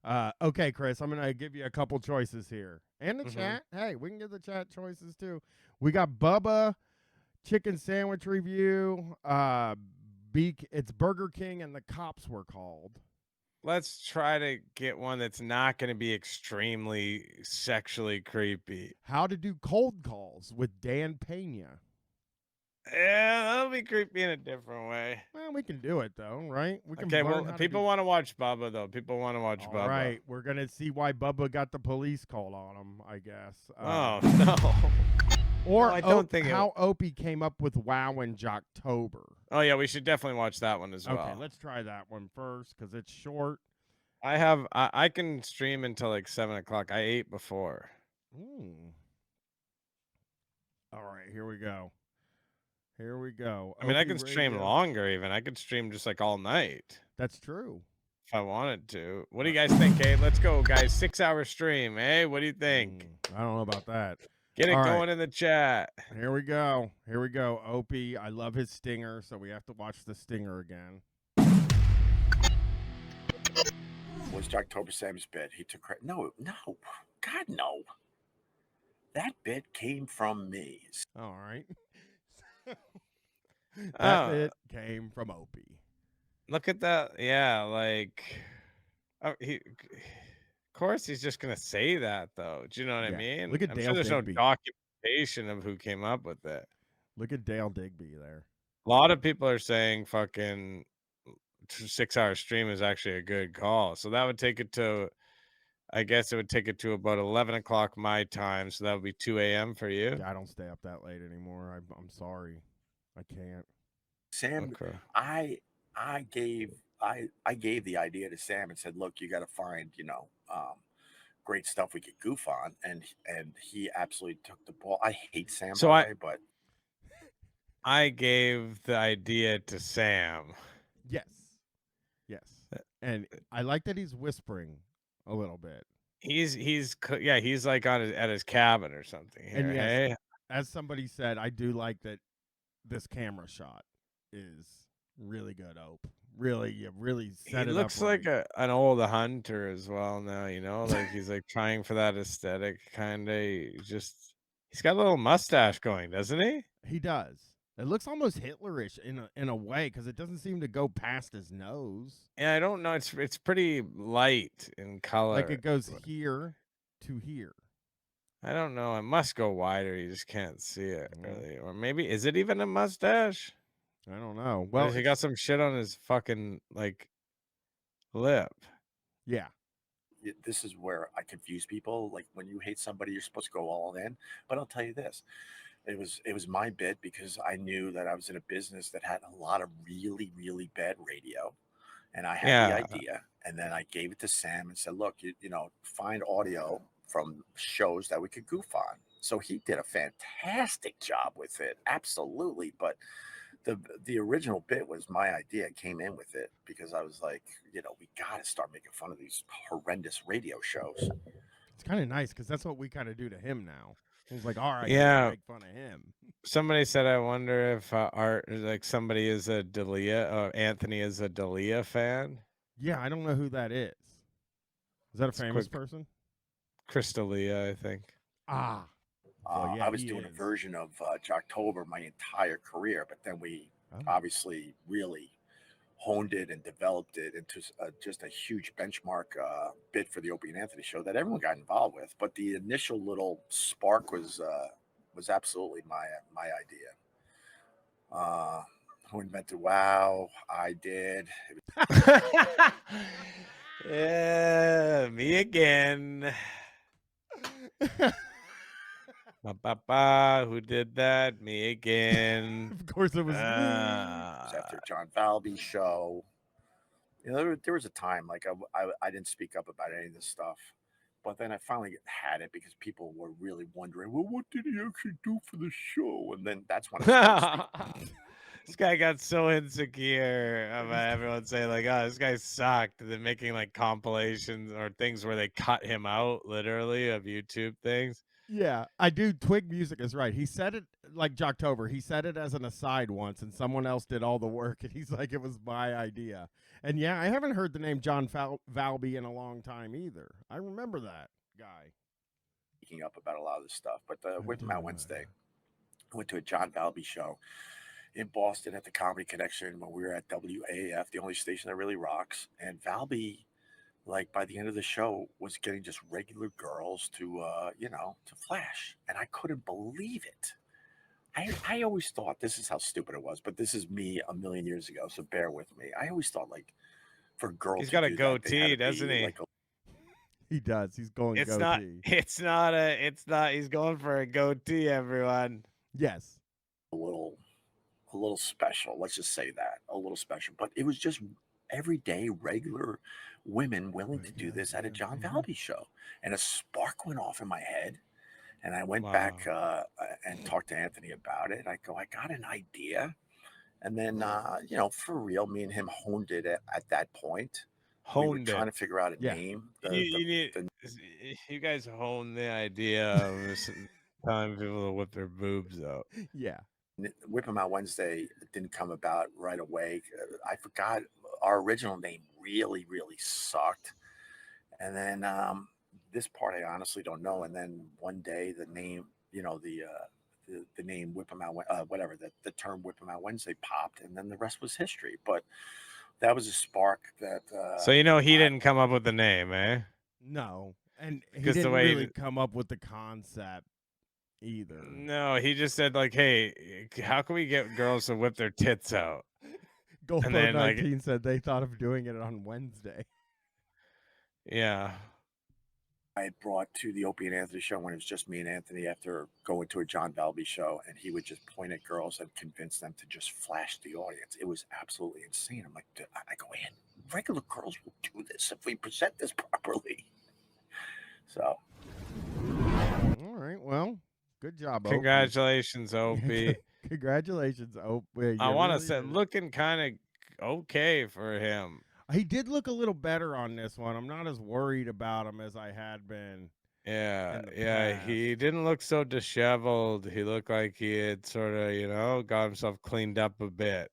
Okay, Chris, I'm gonna give you a couple choices here, and the Mm-hmm. chat. Hey, we can give the chat choices too. We got Bubba chicken sandwich review. It's Burger King and the cops were called. Let's try to get one that's not going to be extremely sexually creepy. How to do cold calls with Dan Pena. Yeah, that'll be creepy in a different way. Well, we can do it though, right? We can Okay, learn well, how to people do. want to watch Bubba though. People want to watch All Bubba. right, we're gonna see why Bubba got the police called on him, I guess. Oh no, no, Or I don't think it. how Opie came up with Wow in Jocktober. Oh yeah, we should definitely watch that one as Okay, well. let's try that one first because it's short. I can stream until like 7 o'clock. I ate before. Ooh. All right, here we go. Here we go. I mean, I Opie can stream Radio. longer even. I could stream just like all night That's true. if I wanted to. What do you guys think, Kate? Let's go, guys. 6 hour stream. Hey, what do you think? I don't know about that. Get it All right, going in the chat. here we go. Here we go. Opie, I love his stinger, so we have to watch the stinger again. Was October Sam's bit? He took credit. No, God, no. That bit came from me. All right. that Oh, bit came from Opie. look at that. Yeah, like, of course he's just gonna say that though. Do you know what I Yeah. mean? Look at I'm sure Dale there's no Digby. documentation of who came up with it. Look at Dale Digby there. A lot of people are saying fucking 6 hour stream is actually a good call. So that would take it to, I guess it would take it to about 11 o'clock my time. So that would be 2 a.m. for you. Yeah, I don't stay up that late anymore. I'm sorry. I can't. Sam, Okay. I gave the idea to Sam and said, look, you got to find great stuff we could goof on, and he absolutely took the ball. I hate Sam, So by the way, but I gave the idea to Sam. Yes. Yes. And I like that he's whispering a little bit. He's like on at his cabin or something here. And yes, Hey, as somebody said, I do like that this camera shot is really good, Ope. Really, you really set he it looks up like right. an old hunter as well now, like he's like trying for that aesthetic kind of. He's got a little mustache going, doesn't he? He does. It looks almost Hitlerish in a way because it doesn't seem to go past his nose. Yeah, I don't know. It's pretty light in color. Like it goes here to here. I don't know. It must go wider. You just can't see it really. Or maybe is it even a mustache? I don't know. Well, Well, he got some shit on his fucking like lip. yeah. this is where I confuse people. Like when you hate somebody, you're supposed to go all in. But I'll tell you this: it was my bit because I knew that I was in a business that had a lot of really really bad radio, and I had the Yeah. idea, and then I gave it to Sam and said, look, find audio from shows that we could goof on. So he did a fantastic job with it, absolutely. But the original bit was my idea. Came in with it because I was like, we got to start making fun of these horrendous radio shows. It's kind of nice because that's what we kind of do to him now. It's like our idea to Yeah. make fun of him. Somebody said, I wonder if Art, like somebody is a Dalia, Anthony is a Dalia fan. Yeah, I don't know who that is. Is that a It's a famous quick person? Crystalia, I think. Ah. Well, yeah, I was he doing is. a version of Jocktober my entire career, but then we obviously really honed it and developed it into just a huge benchmark bit for the Opie and Anthony show that everyone got involved with. But the initial little spark was absolutely my idea. Who invented WoW? I did. Yeah, me again. Who did that? Me again. Of course, it was. It was after John Valby's show. There was a time like I didn't speak up about any of this stuff, but then I finally had it because people were really wondering, well, what did he actually do for the show? And then that's when I started speaking. This guy got so insecure about everyone saying like, "Oh, this guy sucked," and then making like compilations or things where they cut him out literally of YouTube things. Yeah, I do. Twig Music is right. He said it like Jocktober. He said it as an aside once, and someone else did all the work, and he's like, it was my idea. And yeah, I haven't heard the name John Valby in a long time either. I remember that guy. Speaking up about a lot of this stuff, but the Whipping Out Wednesday, I went to a John Valby show in Boston at the Comedy Connection when we were at WAF, the only station that really rocks. And Valby, like by the end of the show, was getting just regular girls to, to flash, and I couldn't believe it. I always thought, this is how stupid it was, but this is me a million years ago, so bear with me. I always thought, like, for girls, He's to got a do that, they had goatee, to doesn't be he? like He does. He's going It's goatee. It's not. He's going for a goatee, everyone. Yes. a little special. Let's just say that, a little special. But it was just everyday, regular women willing to do this at a John Valby show, and a spark went off in my head. And I went back and talked to Anthony about it. I go, I got an idea. And then, for real, me and him honed it at that point. We were trying to figure out a name. You guys hone the idea of telling people to whip their boobs out. Yeah. Whip 'em Out Wednesday didn't come about right away. I forgot our original name really, really sucked. And then this part I honestly don't know. And then one day the name, the name Whip 'em Out, whatever, the term Whip 'em Out Wednesday popped, and then the rest was history. But that was a spark that. So he didn't come up with the name, eh? No, and he didn't really come up with the concept either. No, he just said like, "Hey, how can we get girls to whip their tits out?" Goldberg 19 said they thought of doing it on Wednesday. Yeah. I brought to the Opie and Anthony show when it was just me and Anthony after going to a John Valby show, and he would just point at girls and convince them to just flash the audience. It was absolutely insane. I'm like, I go, man, regular girls will do this if we present this properly. So. All right, well, good job, Congratulations, Opie. Congratulations, Opie. I want to say, looking kind of okay for him. He did look a little better on this one. I'm not as worried about him as I had been. Yeah. He didn't look so disheveled. He looked like he had sort of, got himself cleaned up a bit.